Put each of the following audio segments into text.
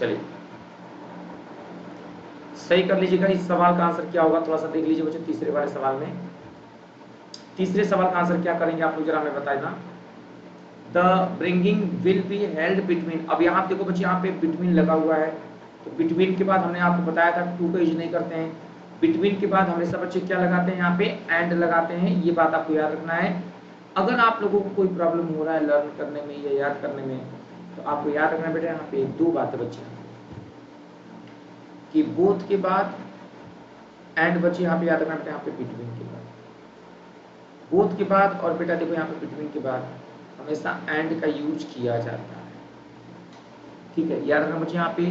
चलिए सही कर लीजिएगा। इस सवाल का आंसर क्या होगा, थोड़ा सा देख लीजिए बच्चों। तीसरे वाले सवाल में, तीसरे सवाल का आंसर क्या करेंगे आप लोग जरा हमें बताइए। The bringing will be held between. अब यहाँ देखो बच्चे, यहाँ पे बिटवीन लगा हुआ है, तो बिटवीन के बाद हमने आपको बताया था टू का यूज नहीं करते हैं। बिटवीन के बाद हमेशा बच्चे क्या लगाते हैं, यहाँ पे एंड लगाते हैं। ये बात आपको याद रखना है। अगर आप लोगों को कोई प्रॉब्लम हो रहा है लर्न करने में या याद करने में, तो आपको याद रखना बेटा यहाँ पे दो बातें बच्चे, कि बोथ के बाद एंड बच्चे यहाँ पे याद रखना बेटा, यहाँ पे बिटवीन के बाद, बोथ के बाद, और बेटा देखो यहाँ पे बिटवीन के बाद हमेशा एंड का यूज किया जाता है। ठीक है, याद रखना बच्चे, यहाँ पे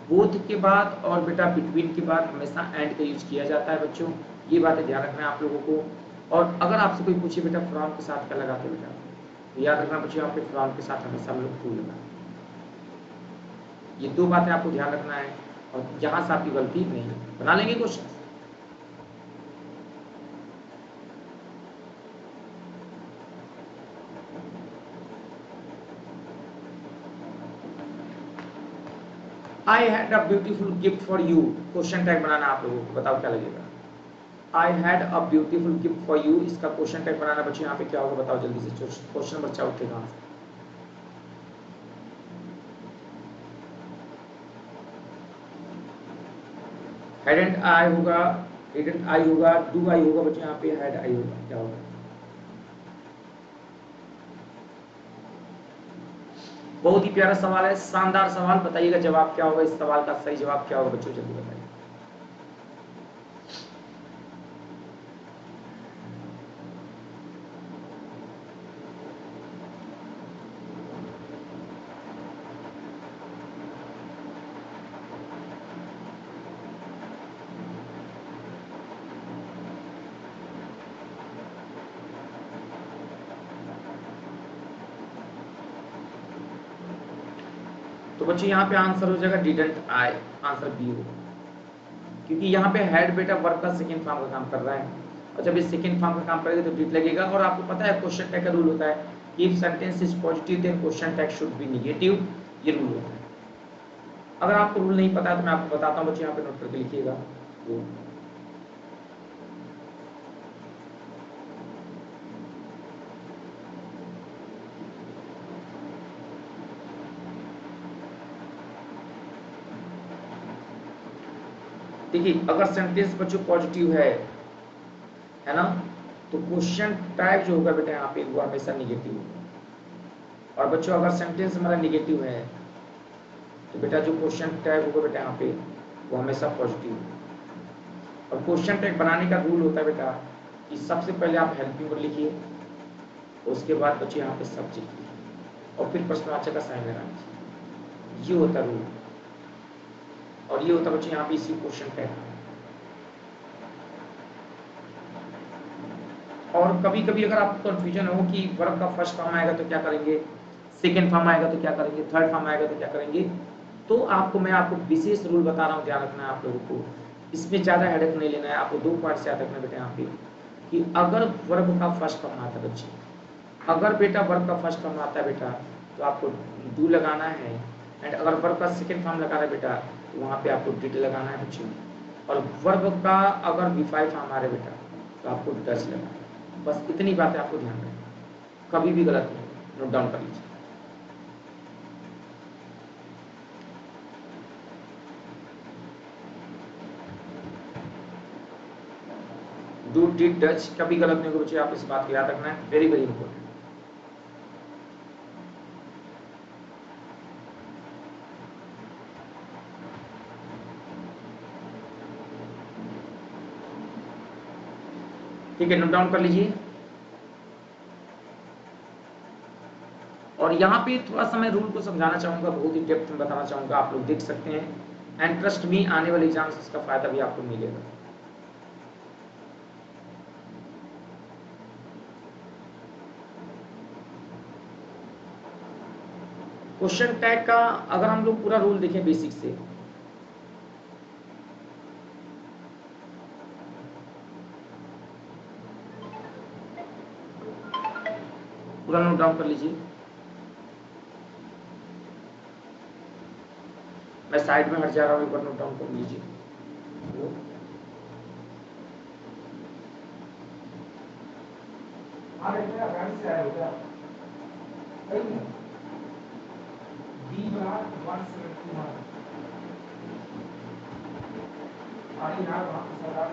बोथ के बाद और बेटा बिटवीन के बाद हमेशा एंड का यूज किया जाता है बच्चों। ये बातें ध्यान रखना है आप लोगों को। और अगर आपसे कोई पूछे बेटा फ्रॉम के साथ क्या लगाते बेटा, तो याद रखना बच्चे, यहाँ पे फ्रॉम के साथ हमेशा हम लोग टू लगाते हैं। ये दो बातें आपको ध्यान रखना है, और यहाँ से आपकी गलती नहीं है। बना लेंगे question. I had a beautiful gift for you, question tag बनाना आप लोगों को, बताओ क्या लगेगा। I had a beautiful gift for you, इसका क्वेश्चन टैग बनाना बच्चे, यहाँ पे क्या होगा बताओ जल्दी से। क्वेश्चन नंबर 4 उठेगा। हैडंट आई होगा, डिडंट आई होगा, डू आई होगा बच्चे, यहाँ पे हैड आई होगा, क्या होगा। बहुत ही प्यारा सवाल है, शानदार सवाल। बताइएगा जवाब क्या होगा, इस सवाल का सही जवाब क्या होगा बच्चों, जल्दी बताइए। तो बच्चे यहाँ पे आंसर हो जाएगा डिडंट आई, आंसर बी होगा, क्योंकि यहाँ पे हेड बेटा वर्ब का सेकंड फॉर्म का काम कर रहा है, और जब ये सेकंड फॉर्म का काम करेगा तो डिड लगेगा। और आपको पता है क्वेश्चन टैग का रूल होता है, if sentence is positive then question tag should be negative, ये रूल होता है। अगर आपको रूल नहीं पता है तो मैं आपको बताता हूँ बच्चे, यहाँ पे नोट करके लिखिएगा। देखिए अगर सेंटेंस बच्चों पॉजिटिव है ना, तो क्वेश्चन टाइप जो होगा बेटा यहाँ पे वो हमेशा निगेटिव होगा। और बच्चों अगर सेंटेंस हमारा निगेटिव है तो बेटा जो क्वेश्चन टैग होगा बेटा यहाँ पे वो हमेशा पॉजिटिव होगा। और क्वेश्चन टैग बनाने का रूल होता है बेटा कि सबसे पहले आप हेल्पिंग वर्ड लिखिए, उसके बाद बच्चे यहाँ पे सब्जेक्ट लिखिए, और फिर प्रश्नवाचक का साइन लगाना। ये होता रूल, और ये होता बच्चे यहाँ पे इसी क्वेश्चन टैग। और कभी कभी अगर आपको कंफ्यूजन हो कि वर्ब का फर्स्ट फॉर्म आएगा तो क्या करेंगे, सेकंड फॉर्म आएगा तो क्या करेंगे, थर्ड फॉर्म आएगा तो क्या करेंगे, तो मैं आपको विशेष रूल बता रहा हूँ, ध्यान रखना है आप लोगों को। इसमें ज्यादा हेडेक नहीं लेना है आपको। दो पॉइंट से याद रखना बेटा यहाँ पे, कि अगर वर्ब का फर्स्ट फॉर्म आता है बच्चे, अगर बेटा वर्ब का फर्स्ट फॉर्म आता है बेटा तो आपको डू लगाना है, एंड अगर वर्ब का सेकंड फॉर्म लगा रहा है बेटा तो वहाँ पे आपको डिड लगाना है बच्चों। और वर्ब का अगर V5 फॉर्म आ रहा है बेटा तो आपको डज लगाना है। बस इतनी बातें आपको ध्यान रखना, कभी भी गलत नहीं, नोट डाउन कर लीजिए। डू डिड डच कभी गलत नहीं होगा बच्चे, आप इस बात को याद रखना है, वेरी वेरी इंपॉर्टेंट। ठीक है, नोट डाउन कर लीजिए। और यहाँ पे थोड़ा सा मैं रूल को समझाना चाहूंगा, बहुत ही डेप्थ में बताना चाहूंगा, आप लोग देख सकते हैं, एंड ट्रस्ट मी आने वाले एग्जाम से इसका फायदा भी आपको मिलेगा। क्वेश्चन टैग का अगर हम लोग पूरा रूल देखें बेसिक से, पूरा नोट डाउन कर लीजिए। मैं साइड में हट जा रहा हूँ, एक बार नोट डाउन कर लीजिए। गाड़ी से आया होगा अरे यार वहाँ पे सरदार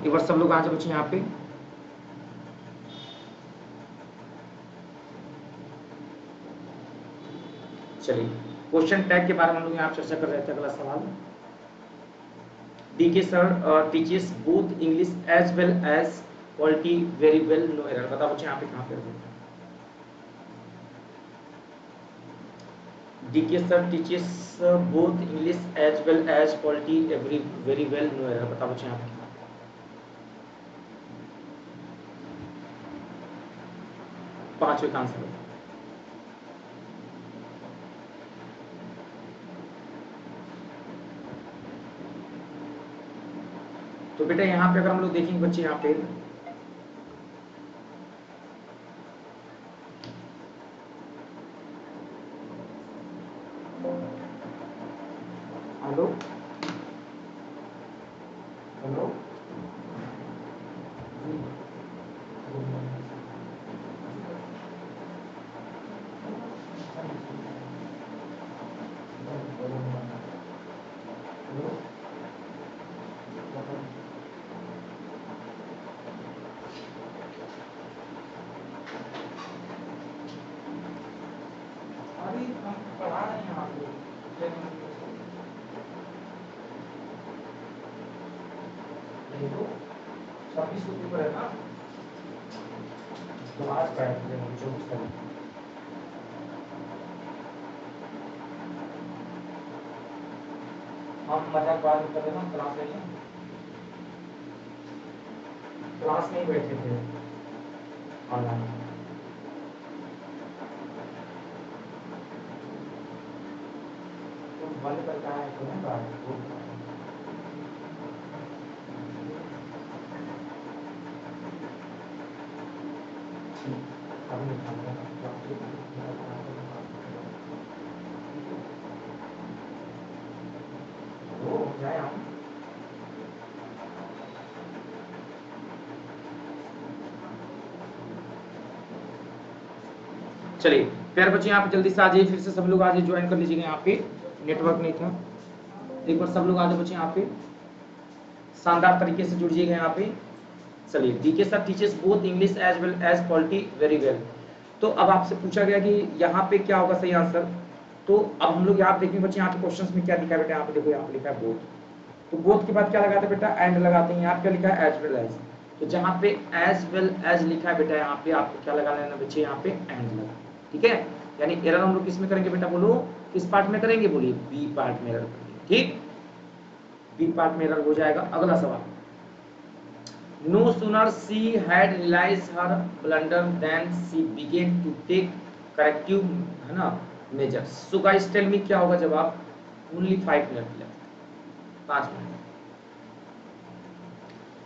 एक बार सब लोग आ जाओ बच्चे यहाँ पे। चलिए क्वेश्चन टैग के बारे में हम लोग यहाँ चर्चा कर रहे थे। अगला सवाल, DK sir teaches both English as well as quality very well no error. बताओ बच्चे यहाँ पे कहाँ पे DK sir teaches both English as well as quality very well no error. बताओ बच्चे यहाँ पे। पांचवें का आंसर। तो बेटा यहाँ पे अगर हम लोग देखेंगे बच्चे यहाँ पे हेलो हेलो अरे हम पढ़ा रहे हैं आपको देखो 26 को पेपर है ना, तो आज पढ़ाई 24 तारीख। हम मजाक बाद में कर लेना, क्लास में नहीं, क्लास में ही बैठे थे ऑनलाइन। तो बंद करके आए तो नहीं बात चलिए प्यारे बच्चे यहाँ पे जल्दी से आ जाइए, फिर से सब लोग आज ज्वाइन कर लीजिएगा। यहाँ पे नेटवर्क नहीं था, एक बार सब लोग आ जाए बच्चे यहाँ पे, शानदार तरीके से जुड़िएगा यहाँ पे। चलिए DK sir teachers both English as well as polity very well. तो अब आपसे पूछा गया कि यहाँ पे क्या होगा सही आंसर। तो अब हम लोग यहाँ देखेंगे बच्चे, यहाँ पे क्वेश्चन में क्या लिखा है बेटा, यहाँ पे देखो, यहाँ पे लिखा है बोथ। तो बोथ के बाद क्या लगाते हैं बेटा, एंड लगाते हैं। यहाँ पे क्या लिखा है, एज वेल एज। तो जहाँ पे एज वेल एज लिखा है बेटा, यहाँ पे आपको क्या लगाना है बच्चे, यहाँ पे एंड लगा, ठीक है। यानी एरर हम लोग किस में करेंगे बेटा, बोलो किस पार्ट में करेंगे, बोलिए बी पार्ट में एरर करेंगे, ठीक। बी पार्ट में एरर हो जाएगा। अगला सवाल, no sooner she had realized her blunder than she began to take corrective, है ना, measures। so guys tell me क्या होगा जवाब, only 5 मिनट left, 5 मिनट।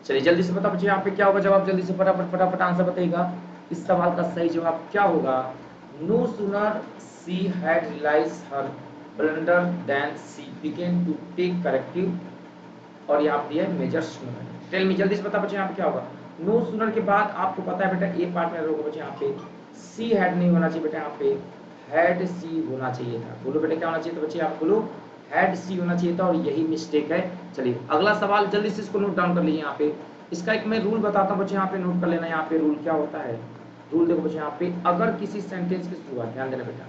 चलिए जल्दी से बता बच्चे यहाँ पे क्या होगा जवाब, जल्दी से फटाफट फटाफट आंसर बताइएगा। इस सवाल का सही जवाब क्या होगा, no sooner she had realized her blunder than she began to take corrective, और यहाँ पे है मेजर्स। टेल मी जल्दी से बता बच्चे यहाँ पे क्या होगा। नो सूनर के बाद आपको पता है बेटा ए पार्ट में होगा बच्चे, यहाँ पे सी हैड नहीं होना चाहिए बेटा, यहाँ पे हैड सी होना चाहिए था। बोलो बेटा क्या होना चाहिए था बच्चे, आप बोलो हैड सी होना चाहिए था, और यही मिस्टेक है। चलिए अगला सवाल जल्दी से इसको नोट डाउन कर लीजिए। यहाँ पे इसका एक मैं रूल बताता हूँ बच्चे, यहाँ पे नोट कर लेना। यहाँ पे रूल क्या होता है, रूल देखो बच्चे, यहाँ पे अगर किसी सेंटेंस की शुरुआत, ध्यान देना बेटा,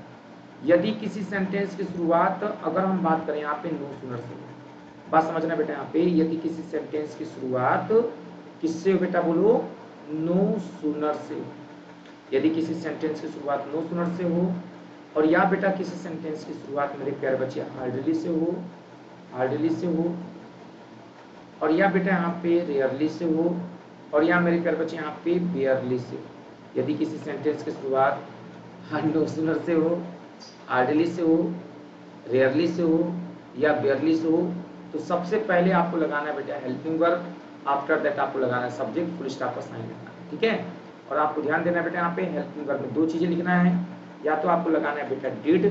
यदि किसी सेंटेंस की शुरुआत अगर हम बात करें यहाँ पे नो सूनर से, बात समझना बेटा, यहाँ पे यदि किसी सेंटेंस की शुरुआत किससे हो बेटा, बोलो नो सूनर से। यदि किसी सेंटेंस की शुरुआत नो सूनर से हो, और या बेटा किसी सेंटेंस की शुरुआत मेरे प्यारे बच्चे हार्डली से हो, हार्डली से हो, और या बेटा यहाँ पे रेयरली से हो, और या मेरे प्यारे बच्चे यहाँ पे बेयरली से हो। यदि किसी सेंटेंस की शुरुआत नो सूनर से हो, हार्डली से हो, रेयरली से हो, या बेयरली से हो, तो सबसे पहले आपको लगाना है बेटा हेल्पिंग वर्ब, आफ्टर दैट आपको लगाना है सब्जेक्ट, फुल स्टॉप का साइन लगाना है, ठीक है। और आपको ध्यान देना है बेटा, यहाँ पे हेल्पिंग वर्ब में 2 चीजें लिखना है, या तो आपको लगाना है बेटा डिड,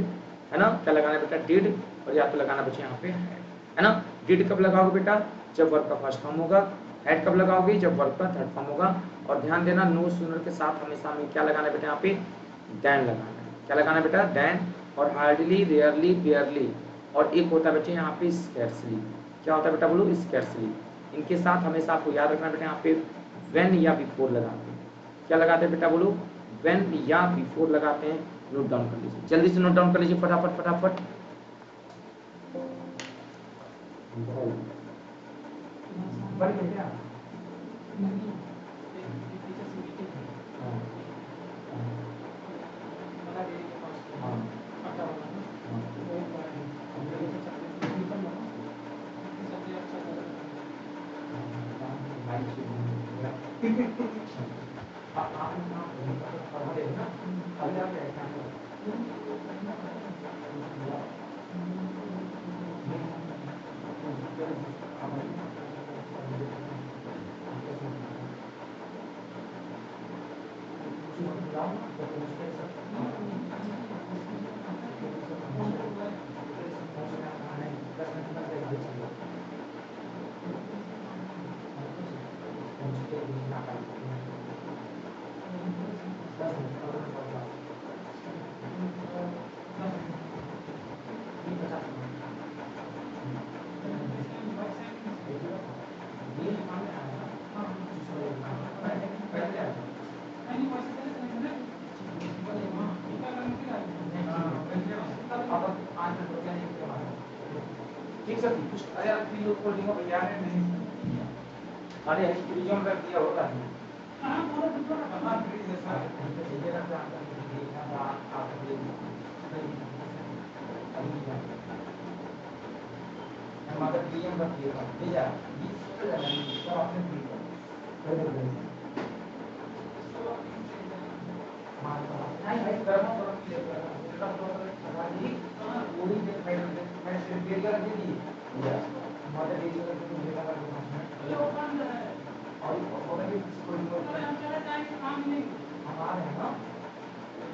है ना, क्या लगाना है बेटा डिड, और या तो लगाना बच्चे यहाँ पे है ना। डिड कब लगाओगे बेटा, जब वर्ब का फर्स्ट फॉर्म होगा। हेड कब लगाओगे, जब वर्ब का थर्ड फॉर्म होगा। और ध्यान देना नो सूनर के साथ हमेशा हमें क्या लगाना है बेटा, यहाँ पे देन लगाना है। क्या लगाना है बेटा, देन। और हार्डली, रेयरली, बेयरली, और एक होता है बच्चे यहाँ पे स्कैर्सली। क्या होता है बेटा, बोलो स्कैर्सली। इनके साथ हमेशा आपको याद रखना बेटा, यहाँ पे व्हेन या बिफोर लगाते हैं। क्या लगाते हैं बेटा, बोलो व्हेन या बिफोर लगाते हैं। नोट डाउन कर लीजिए, जल्दी से नोट डाउन कर लीजिए, फटाफट फटाफट। बढ़ गया क्या? ठीक सर कुछ अरे यार प्लीज उसको लिखो भैया ने नहीं अरे प्लीज में रख दिया होगा हां पूरा बिल्कुल बता प्लीज सर ये रखा देखना था आप हमारा पीएम रख दिया भेजा 20 नहीं तो आपने भी कर दे नहीं भाई कर्म कर्म के लिए इसका हमारी पूरी मैं सिर्फ ये कर दी या हमारे डेली का तो मेरा का ये ओपन है और ओपन भी कोई हमारा टाइम काम नहीं हमारा है ना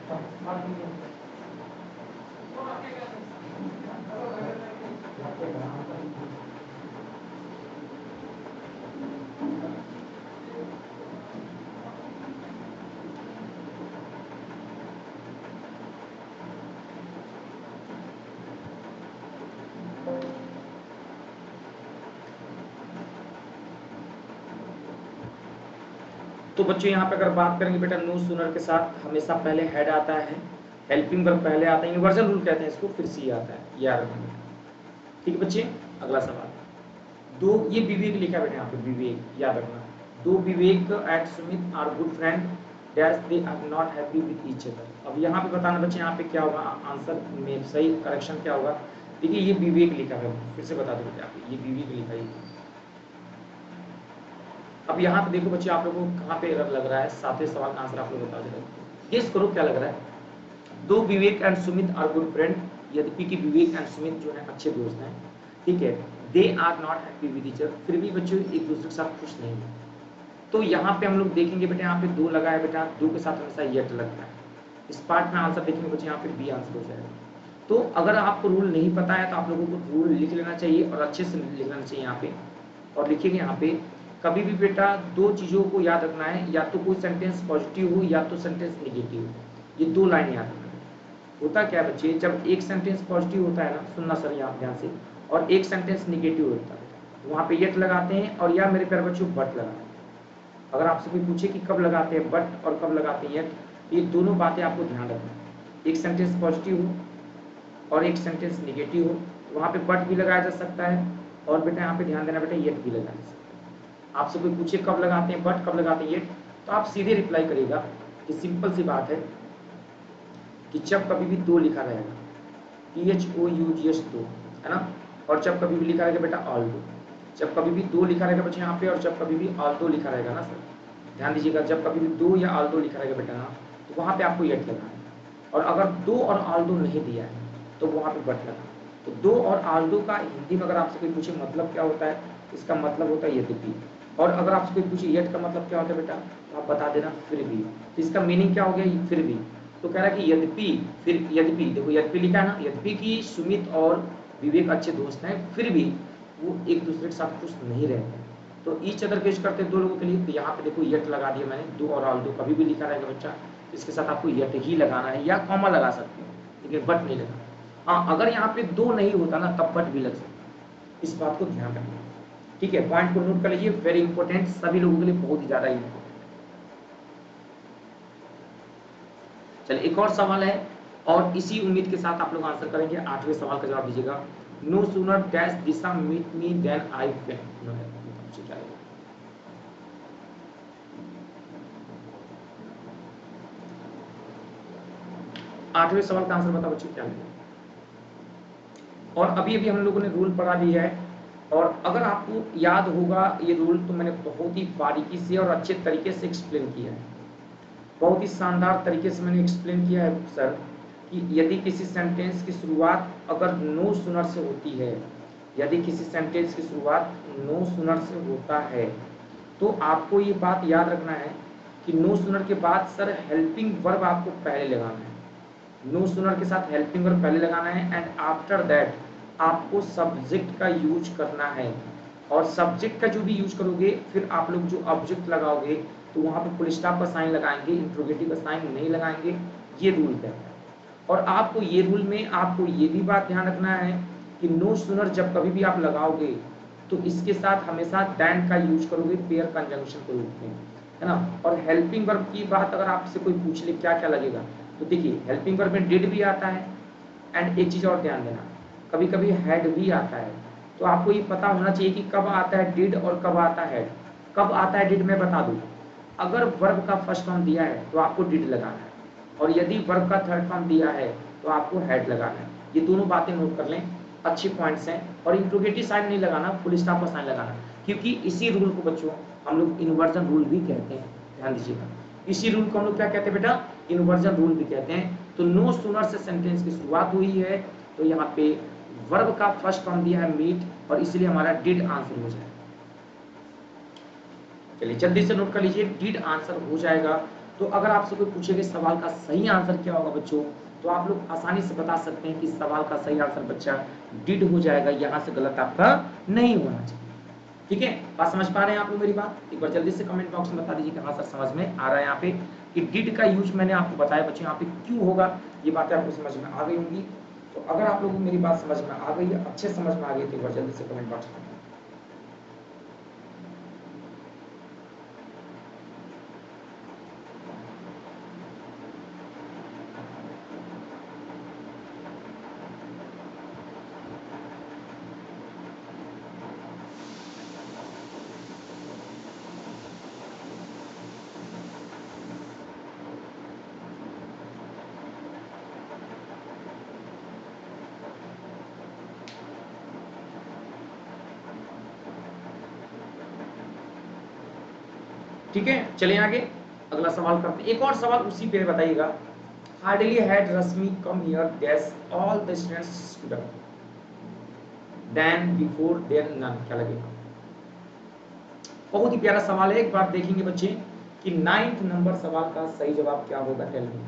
सब भी तो आगे क्या तो बच्चों यहाँ पे अगर बात करेंगे बेटा नो सूनर के साथ हमेशा पहले हेड आता है, हेल्पिंग वर्ब पहले आता है, इन्वर्जन रूल कहते हैं इसको, फिर सी आता है, याद रखना। ठीक है बच्चे, अगला सवाल दो, ये विवेक लिखा है बेटा यहाँ पे, विवेक याद रखना। Though Vivek and Sumit are good friend dash they are not happy with each other. अब यहाँ पे बताना बच्चे यहाँ पे क्या होगा आंसर में, सही करेक्शन क्या होगा। देखिए ये विवेक लिखा है, फिर से बता दो बेटा ये विवेक लिखा है। अब यहाँ पे देखो बच्चे आप लोगों को कहाँ पे एरर लग रहा है, सातवें सवाल का आंसर आप लोग बता दे। गेस करो क्या लग रहा है। Though Vivek and Sumit are good friend, यद्यपि कि विवेक एंड सुमित जो है अच्छे दोस्त हैं, ठीक है, they are not happy with each other, फिर भी बच्चों एक दूसरे के साथ खुश नहीं है। तो यहाँ पे हम लोग देखेंगे बेटा यहाँ पे दो लगा है बेटा, दो के साथ हमेशा येट लगता है। इस पार्ट में आंसर देखेंगे बच्चे यहाँ पे बी आंसर हो जाएगा। तो अगर आपको रूल नहीं पता है तो आप लोगों को रूल लिख लेना चाहिए और अच्छे से लिख लेना चाहिए यहाँ पे। और लिखेंगे यहाँ पे कभी भी बेटा दो चीज़ों को याद रखना है, या तो कोई सेंटेंस पॉजिटिव हो या तो सेंटेंस निगेटिव हो। ये दो लाइन याद रखना है। होता क्या है बच्चे, जब एक सेंटेंस पॉजिटिव होता है ना, सुनना सर यहाँ ध्यान से, और एक सेंटेंस निगेटिव होता है, वहाँ पे येट लगाते हैं और या मेरे प्यारे बच्चों बट लगाते हैं। अगर आपसे कोई पूछे कि कब लगाते हैं बट और कब लगाते हैं येट, ये दोनों बातें आपको ध्यान रखना है। एक सेंटेंस पॉजिटिव हो और एक सेंटेंस निगेटिव हो, वहाँ पे बट भी लगाया जा सकता है, और बेटा यहाँ पे ध्यान देना बेटा येट भी लगाया जा सकता है। आपसे कोई पूछे कब लगाते हैं बट कब लगाते हैं येट, तो आप सीधे रिप्लाई करिएगा कि सिंपल सी बात है कि जब कभी भी दो लिखा रहेगा, THOUGH दो, है ना, और जब कभी भी लिखा रहेगा बेटा ऑल दो, जब कभी भी दो लिखा रहेगा बच्चे यहाँ पे, और जब कभी भी ऑल दो लिखा रहेगा ना सर, ध्यान दीजिएगा, जब कभी भी दो या ऑल दो लिखा रहेगा बेटा ना, तो वहाँ पे आपको येट लगाना है। और अगर दो और ऑल दो नहीं दिया है तो वहाँ पे बट लगाना। तो दो और ऑल दो का हिंदी में अगर आपसे कोई पूछे मतलब क्या होता है, इसका मतलब होता है यद्यपि। और अगर आपसे कोई पूछे येट का मतलब क्या होता है बेटा, तो आप बता देना फिर भी। तो इसका मीनिंग क्या हो गया, फिर भी। तो कह रहा है कि यद्यपि, फिर यद्यपि, देखो यद्यपि लिखा है ना, यद्यपि कि सुमित और विवेक अच्छे दोस्त हैं, फिर भी वो एक दूसरे के साथ खुश नहीं रहते। तो ईच अदर पेश करते हैं दो लोगों के लिए, तो यहाँ पे देखो येट लगा दिया मैंने, दो और ऑल दो कभी भी लिखा रहेगा बच्चा, इसके साथ आपको येट ही लगाना है, या कॉमा लगा सकते हो, लेकिन बट नहीं लगा। हाँ, अगर यहाँ पे दो नहीं होता ना तब बट भी लग सकता, इस बात को ध्यान रखना। ठीक है, पॉइंट को नोट कर लीजिए, वेरी इंपॉर्टेंट, सभी लोगों के लिए बहुत ही ज्यादा इंपॉर्टेंट। चलिए एक और सवाल है, और इसी उम्मीद के साथ आप लोग आंसर करेंगे। 8वें सवाल का जवाब दीजिएगा। No sooner dash did she meet me then I went. 8वें सवाल का आंसर बताओ बच्चे क्या है। और अभी अभी हम लोगों ने रूल पढ़ा भी है, और अगर आपको याद होगा ये रूल तो मैंने बहुत ही बारीकी से और अच्छे तरीके से एक्सप्लेन किया है, बहुत ही शानदार तरीके से मैंने एक्सप्लेन किया है सर, कि यदि किसी सेंटेंस की शुरुआत अगर नो सूनर से होती है, यदि किसी सेंटेंस की शुरुआत नो सूनर से होता है, तो आपको ये बात याद रखना है कि नो सूनर के बाद सर हेल्पिंग वर्ब आपको पहले लगाना है। नो सूनर के साथ हेल्पिंग वर्ब पहले लगाना है, एंड आफ्टर दैट आपको सब्जेक्ट का यूज करना है। और सब्जेक्ट का जो भी यूज करोगे, फिर आप लोग जो ऑब्जेक्ट लगाओगे तो वहां पे फुल स्टॉप का साइन लगाएंगे, इंट्रोगेटिव का साइन नहीं लगाएंगे, ये रूल कहता है। और आपको ये रूल में आपको ये भी बात ध्यान रखना है कि नो सूनर जब कभी भी आप लगाओगे तो इसके साथ हमेशा दैन का यूज करोगे पेयर कंजंक्शन के रूप में, है ना। और हेल्पिंग वर्ब की बात अगर आपसे कोई पूछ ले क्या क्या लगेगा, तो देखिए हेल्पिंग वर्ब में डिड भी आता है, एंड एक चीज और ध्यान देना, कभी कभी हैड भी आता है, तो आपको ये पता होना चाहिए कि कब आता है डिड और कब आता है हेड। कब आता है डिड मैं बता दूं, अगर वर्ब का फर्स्ट फॉर्म दिया है तो आपको डिड लगाना है, और यदि वर्ब का थर्ड फॉर्म दिया है तो आपको हेड लगाना है। ये दोनों बातें नोट कर लें, अच्छे पॉइंट्स हैं। और इंट्रोगेटिव साइन नहीं लगाना, फुल स्टॉप का साइन लगाना, क्योंकि इसी रूल को बच्चों हम लोग इन्वर्जन रूल भी कहते हैं, ध्यान दीजिएगा। इसी रूल को हम लोग क्या कहते हैं बेटा, इन्वर्जन रूल भी कहते हैं। तो नो सूनर से सेंटेंस की शुरुआत हुई है तो यहाँ पे वर्ब का फर्स्ट फॉर्म दिया है मीट, और इसलिए हमारा डिड आंसर हो जाएगा। चलिए जल्दी से नोट कर लीजिए, डिड आंसर हो जाएगा। तो अगर आपसे कोई पूछेगा सवाल का सही आंसर क्या होगा बच्चों, तो आप लोग आसानी से बता सकते हैं कि सवाल का सही आंसर बच्चा डिड हो जाएगा, यहाँ से गलत आपका नहीं होना चाहिए। ठीक है, बात समझ पा रहे हैं आप लोग मेरी बात? एक बार जल्दी से कमेंट बॉक्स में बता दीजिए कि हाँ सर समझ में आ रहा है। यहाँ पे कि डिड का यूज मैंने आपको बताया बच्चों यहाँ पे क्यों होगा, ये बातें आपको समझ में आ गई होंगी। तो अगर आप लोगों को मेरी बात समझ में आ गई है, अच्छे समझ में आ गई, तो एक बार जल्दी से कमेंट बॉक्स में। ठीक है, चलिए आगे अगला सवाल करते हैं। एक और सवाल उसी पे बताइएगा। Hardly had Rashmi come here dash all the students stood up then before there none, क्या लगेगा? बहुत ही प्यारा सवाल है, एक बार देखेंगे बच्चे कि 9th नंबर सवाल का सही जवाब क्या होगा। टेल मी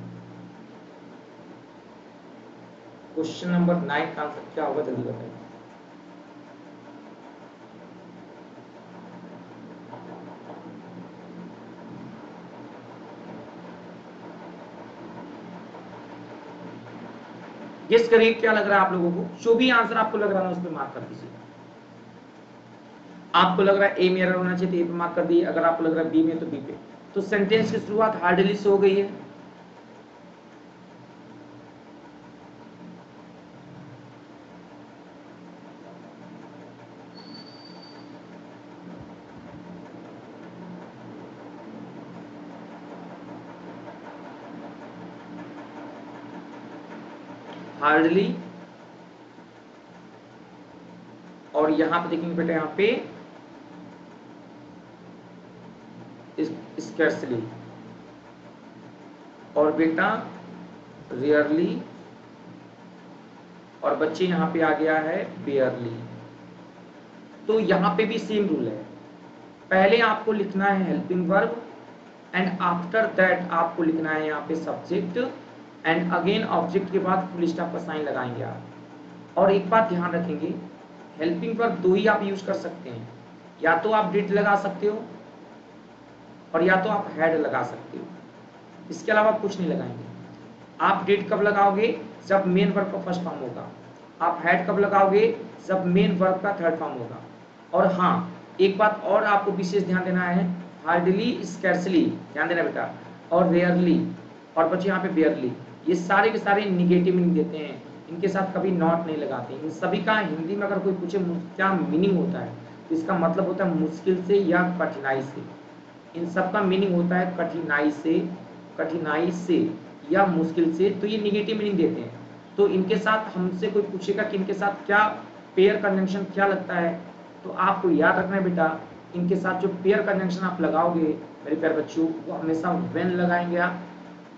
क्वेश्चन नंबर 9 का आंसर क्या होगा, जल्दी बताइए। गेस करिए क्या लग रहा है आप लोगों को, जो भी आंसर आपको लग रहा है उस पर मार्क कर दीजिए। आपको लग रहा है ए में एरर होना चाहिए तो ए पे मार्क कर दिए, अगर आपको लग रहा है बी में तो बी पे। तो सेंटेंस की शुरुआत हार्डली से हो गई है। हार्डली, और यहां पे देखेंगे बेटा यहाँ पे स्कैर्सली, और बेटा रेयरली, और बच्चे यहाँ पे आ गया है बेयरली। तो यहाँ पे भी सेम रूल है, पहले आपको लिखना है helping verb and after that आपको लिखना है यहाँ पे सब्जेक्ट, एंड अगेन ऑब्जेक्ट के बाद फुल स्टॉप का साइन लगाएंगे आप। और एक बात ध्यान रखेंगे, हेल्पिंग वर्ब दो ही आप यूज कर सकते हैं, या तो आप डिड लगा सकते हो और या तो आप हैड लगा सकते हो, इसके अलावा आप कुछ नहीं लगाएंगे। आप डिड कब लगाओगे, जब मेन वर्ब का फर्स्ट फॉर्म होगा। आप हैड कब लगाओगे, जब मेन वर्ब का थर्ड फॉर्म होगा। और हाँ, एक बात और आपको विशेष ध्यान देना है, हार्डली स्कैर्सली ध्यान देना बेटा, और रेयरली, और बच्चे यहाँ पे बेयरली, ये सारे के सारे निगेटिव मीनिंग देते हैं, इनके साथ कभी नॉट नहीं लगाते। इन सभी का हिंदी में अगर कोई पूछे क्या मीनिंग होता है, तो इसका मतलब होता है मुश्किल से या कठिनाई से। इन सब का मीनिंग होता है कठिनाई से, कठिनाई से या मुश्किल से, तो ये निगेटिव मीनिंग देते हैं। तो इनके साथ हमसे कोई पूछेगा कि इनके साथ क्या पेयर कंजंक्शन क्या लगता है, तो आपको याद रखना है बेटा, इनके साथ जो पेयर कंजंक्शन आप लगाओगे मेरे प्यारे बच्चों, वो हमेशा व्हेन लगाएंगे आप,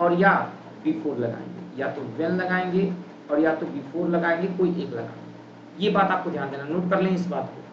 और या बिफोर लगाएंगे, या तो व्हेन लगाएंगे और या तो बिफोर लगाएंगे, कोई एक लगाएंगे। ये बात आपको ध्यान देना, नोट कर लें इस बात को।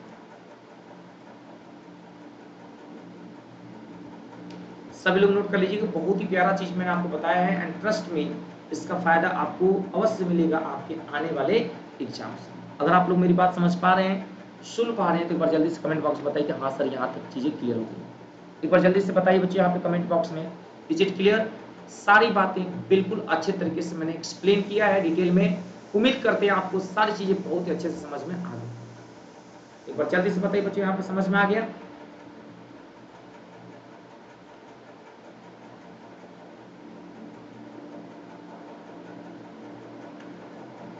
सभी लोग नोट कर लीजिए, बहुत ही प्यारा चीज मैंने आपको बताया है, एंड ट्रस्ट में इसका फायदा आपको अवश्य मिलेगा आपके आने वाले एग्जाम से। अगर आप लोग मेरी बात समझ पा रहे हैं, सुन पा रहे हैं, तो एक बार जल्दी से कमेंट बॉक्स में बताइए कि हाँ सर यहाँ तक चीजें क्लियर हो गई। एक बार जल्दी से बताइए बच्चे यहाँ पे कमेंट बॉक्स में, इज इट क्लियर? सारी बातें बिल्कुल अच्छे तरीके से मैंने एक्सप्लेन किया है डिटेल में। उम्मीद करते हैं आपको सारी चीजें बहुत ही अच्छे से समझ में आ गई। एक बार जल्दी से बताइए बच्चे यहाँ पे समझ में आ गया?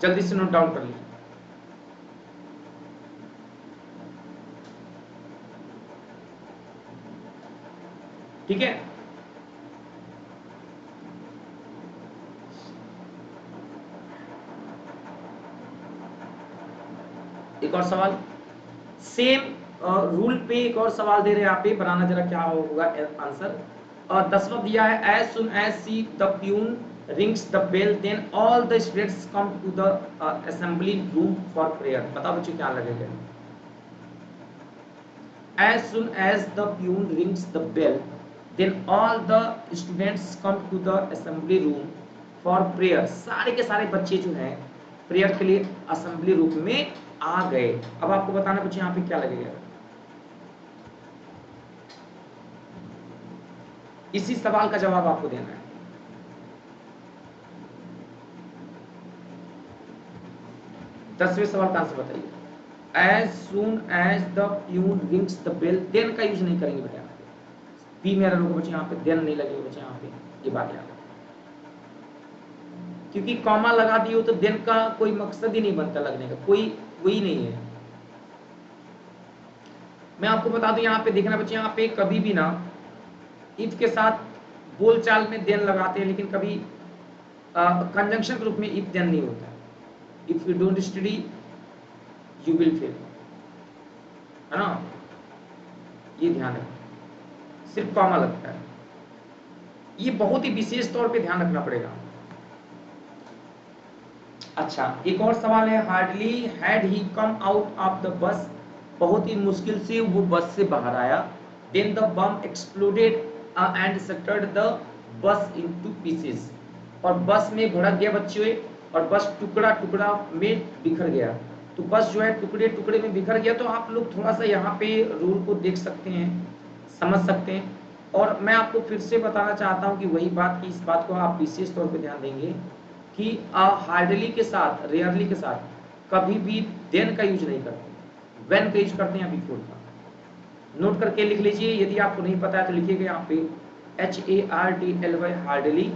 जल्दी से नोट डाउन कर लीजिए। ठीक है। एक और सवाल सेम रूल पे, एक और सवाल दे रहे हैं यहाँ पे, बनाना जरा क्या होगा आंसर। और 10वां दिया है as soon as see the peon rings the bell then all the students come to the assembly room for prayer. बताओ बच्चों क्या लगेगा। As soon as the peon rings the bell then all the students come to the assembly room for prayer. सारे के सारे बच्चे जो हैं प्रेयर के लिए असेंबली रूम में आ गए। अब आपको बताना बच्चे यहाँ पे क्या लगेगा। इसी सवाल का जवाब आपको देना है। दसवें सवाल का आंसर बताइए। As soon as the peon rings the bell, then का यूज नहीं करेंगे बेटा। पी मेरा लोग बच्चे यहाँ पे देन नहीं लगेगा बच्चे यहाँ पे, ये बात याद है। क्योंकि कॉमा लगा दिए हो तो देन का कोई मकसद ही नहीं बनता लगने का, कोई वही नहीं है। मैं आपको बता दूं यहाँ पे देखना बच्चे, यहाँ पे कभी भी ना इफ के साथ बोलचाल में देन लगाते हैं, लेकिन कभी कंजंक्शन के रूप में इफ देन नहीं होता है। If you don't study you will fail, है ना, ये ध्यान रखना। सिर्फ कॉमा लगता है, ये बहुत ही विशेष तौर पे ध्यान रखना पड़ेगा। अच्छा एक और सवाल है। Hardly had he come out of the bus, बहुत ही मुश्किल से वो बस से बाहर आया। Then the bomb exploded and shattered the bus into pieces, और बस में भड़क गया बच्चे, और बस टुकड़ा टुकड़ा में बिखर गया। तो बस जो है टुकड़े टुकड़े में बिखर गया। तो आप लोग थोड़ा सा यहाँ पे रूल को देख सकते हैं, समझ सकते हैं। और मैं आपको फिर से बताना चाहता हूँ कि वही बात की, इस बात को आप विशेष तौर पे ध्यान देंगे कि हार्डली के साथ, रेयरली के साथ कभी भी देन का यूज नहीं करते, व्हेन का यूज करते हैं, बिफोर का। नोट करके लिख लीजिए, यदि आपको नहीं पता है तो लिखिएगा यहाँ पे HARDLY हार्डली,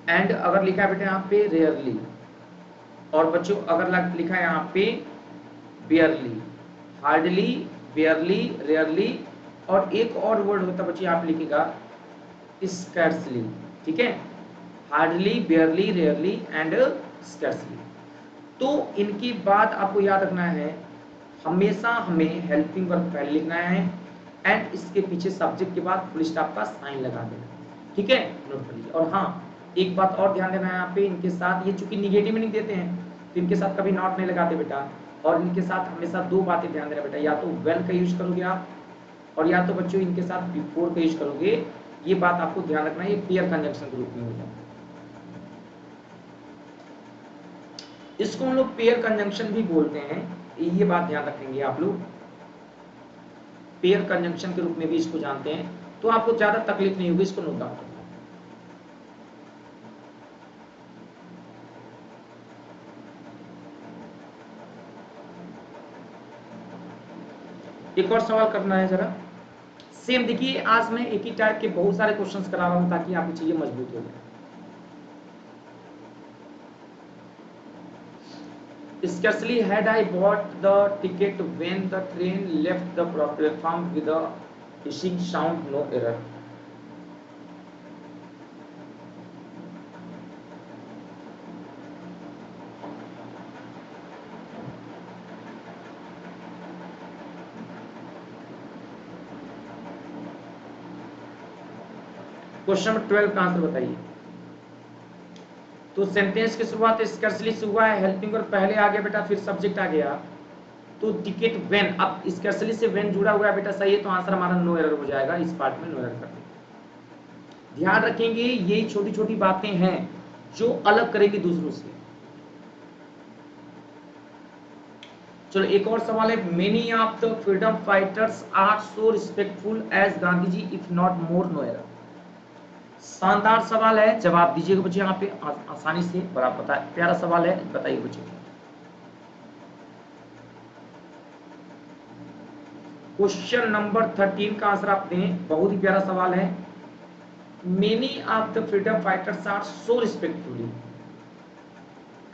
एंड अगर लिखा है बेटा यहाँ पे रेयरली, और बच्चों अगर लिखा है यहाँ पे बेयरली। हार्डली, बेयरली, रेयरली, और एक और वर्ड होता है बच्चों, आप लिखिएगा स्कैर्सली। ठीक है, हार्डली, बेयरली, रेयरली एंड स्कैर्सली। तो इनकी बात आपको याद रखना है, हमेशा हमें हेल्पिंग वर्ब पहले लिखना है एंड इसके पीछे सब्जेक्ट के बाद फुल स्टॉप का साइन लगा देना। ठीक है, नोट कर लीजिए। और हाँ एक बात और ध्यान देना है यहाँ पे, इनके साथ ये चूंकि निगेटिव मीनिंग देते हैं तो इनके साथ कभी नॉट नहीं लगाते बेटा। और इनके साथ हमेशा दो बातें ध्यान देना बेटा, या तो वेल का यूज करोगे आप, और या तो बच्चों इनके साथ बिफोर का यूज करोगे। ये बात आपको ध्यान रखना है, ये पेयर कंजंक्शन के रूप में होता है। इसको हम लोग पेयर कंजंक्शन भी बोलते हैं, ये बात ध्यान रखेंगे आप लोग। पेयर कंजंक्शन के रूप में भी इसको जानते हैं, तो आपको ज्यादा तकलीफ नहीं होगी, इसको नोट डाउन करना। एक और सवाल करना है जरा। सेम देखिए, आज मैं एक ही टाइप के बहुत सारे क्वेश्चंस करा रहा हूं ताकि आपकी चीजें मजबूत हो जाए। Scarcely had I bought the ticket when the train left the platform with a hissing sound, no error. Question number 12 का आंसर बताइए। तो सेंटेंस की शुरुआत स्कर्सली से हुआ है, हेल्पिंग वर्ब पहले आ गया बेटा, फिर सब्जेक्ट आ गया। तो टिकट व्हेन, अब स्कर्सली से व्हेन जुड़ा हुआ है बेटा, सही है, तो आंसर हमारा नो एरर हो जाएगा। इस पार्ट में नो एरर कर देंगे। ध्यान रखेंगे यही छोटी छोटी बातें हैं जो अलग करेगी दूसरों से। चलो एक और सवाल है। Many of the freedom fighters are so respectful as Gandhi ji if not more, no error. शानदार सवाल है, जवाब दीजिएगा बच्चे यहाँ पे आसानी से, बड़ा पता प्यारा सवाल है, बताइए बच्चे। क्वेश्चन नंबर 13 का आंसर आप दें, बहुत ही प्यारा सवाल है। Many of the freedom fighters are so respectfully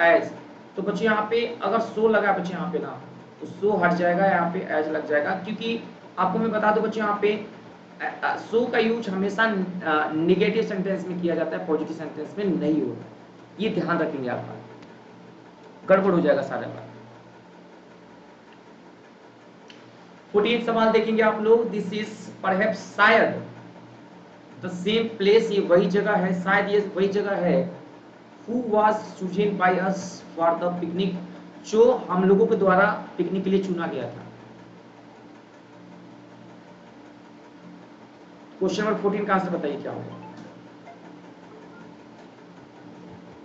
as, तो बच्चे यहाँ पे अगर सो लगा बच्चे यहाँ पे ना, तो सो हट जाएगा, यहाँ पे एज लग जाएगा। क्योंकि आपको मैं बता दूं बच्चे यहाँ पे सो का यूज हमेशा निगेटिव सेंटेंस में किया जाता है, पॉजिटिव सेंटेंस में नहीं होता। ये ध्यान रखेंगे आप, गड़बड़ हो जाएगा सारा बात। 14 सवाल देखेंगे आप लोग। दिस इज परहैप्स, शायद द सेम प्लेस, ये वही जगह है, शायद ये वही जगह है। Who was chosen by us for the picnic, जो हम लोगों के द्वारा पिकनिक के लिए चुना गया था। क्वेश्चन नंबर 14 का आंसर बताइए क्या होगा।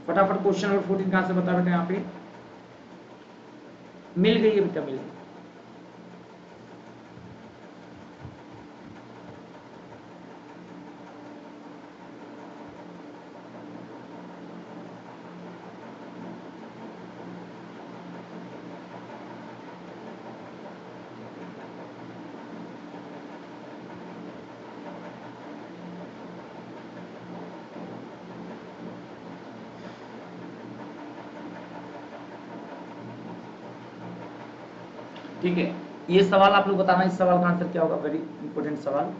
फटाफट क्वेश्चन नंबर 14 का आंसर बता बेटा। यहाँ पे मिल गई है बेटा, मिल गई। ठीक है, ये सवाल आप लोग बताना, इस सवाल का आंसर क्या होगा, वेरी इंपॉर्टेंट सवाल।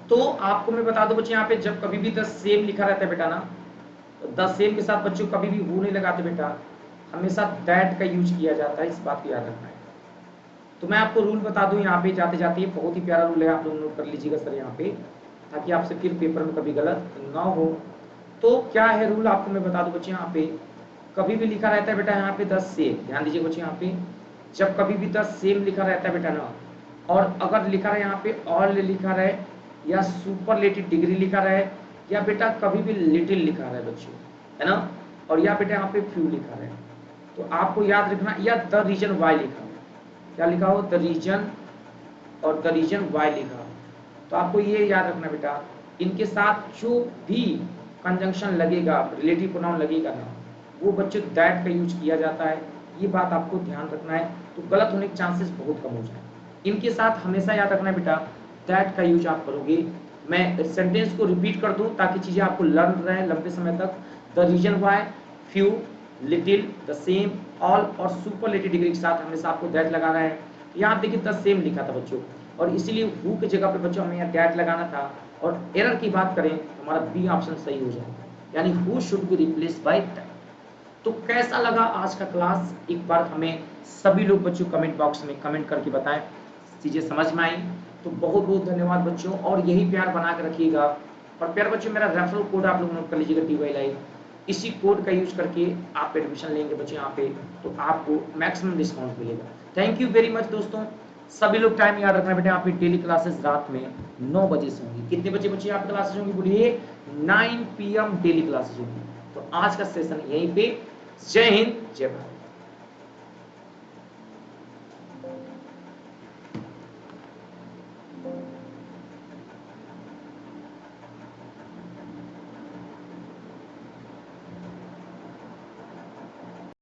तो आपको मैं बता दूं बच्चे, यहाँ पे जब कभी भी द सेम लिखा रहता है बेटा ना, तो द सेम के साथ बच्चों कभी भी हु नहीं लगाते बेटा, हमेशा दैट का यूज किया जाता है, इस बात को याद रखना है। तो मैं आपको रूल बता दूं यहाँ पे जाते जाते, बहुत ही प्यारा रूल है, आप लोग नोट कर लीजिएगा सर यहाँ पे, ताकि आपसे फिर पेपर में कभी गलत ना हो। तो क्या है रूल, आपको मैं बता दूं बच्चे, यहाँ पे कभी भी लिखा रहता है बेटा यहाँ पे द सेम, ध्यान दीजिए बच्चे, यहाँ पे जब कभी भी द सेम लिखा रहता है बेटा ना, और अगर लिखा रहे यहाँ पे ऑल लिखा रहे, या सुपरलेटिव डिग्री लिखा रहे, या बेटा कभी भी लिटिल लिखा रहे बच्चों, है ना, और या बेटा यहाँ पे फ्यू लिखा रहे, तो आपको याद रखना, या द रीजन वाई लिखा हो, क्या लिखा हो, द रीजन, और द रीजन वाई लिखा हो, तो आपको ये याद रखना बेटा, इनके साथ जो भी कंजंक्शन लगेगा, रिलेटिव प्रोनाउन लगेगा ना, वो बच्चों दैट का यूज किया जाता है, ये बात आपको ध्यान रखना है, तो गलत होने के चांसेस बहुत कम हो जाए। इनके साथ हमेशा याद रखना है बेटा, दैट का यूज आप करोगे। मैं सेंटेंस को रिपीट कर दूं ताकि चीजें आपको लर्न रहे लंबे समय तक। The reason why, few, little, the same, all और सुपरलेटिव डिग्री के साथ हमेशा आपको दैट लगाना है। यहाँ देखिए द सेम लिखा था बच्चों, और इसीलिए हु की जगह पे बच्चों हमें यहाँ दैट लगाना था, और एरर की बात करें तो हमारा बी ऑप्शन सही हो जाएगा, यानी who should be replaced by that. तो कैसा लगा आज का क्लास, एक बार हमें सभी लोग बच्चों कमेंट बॉक्स में कमेंट करके बताएं, चीजें समझ में आई तो बहुत बहुत धन्यवाद बच्चों, और यही प्यार बना के रखिएगा। और प्यार बच्चों, मेरा रेफरल कोड आप लोग नोट कर लीजिएगा, TY लाइव, इसी कोड का यूज करके आप एडमिशन लेंगे बच्चे यहाँ पे, तो आपको मैक्सिमम डिस्काउंट मिलेगा। थैंक यू वेरी मच दोस्तों, सभी लोग टाइम याद रखना बेटा, यहाँ पे डेली क्लासेस रात में 9 बजे से होंगी। कितने बजे बच्चे आप क्लासेस होंगी, बोलिए 9 PM डेली क्लासेस होंगी। तो आज का सेशन यहीं पे, जय हिंद जय भारत।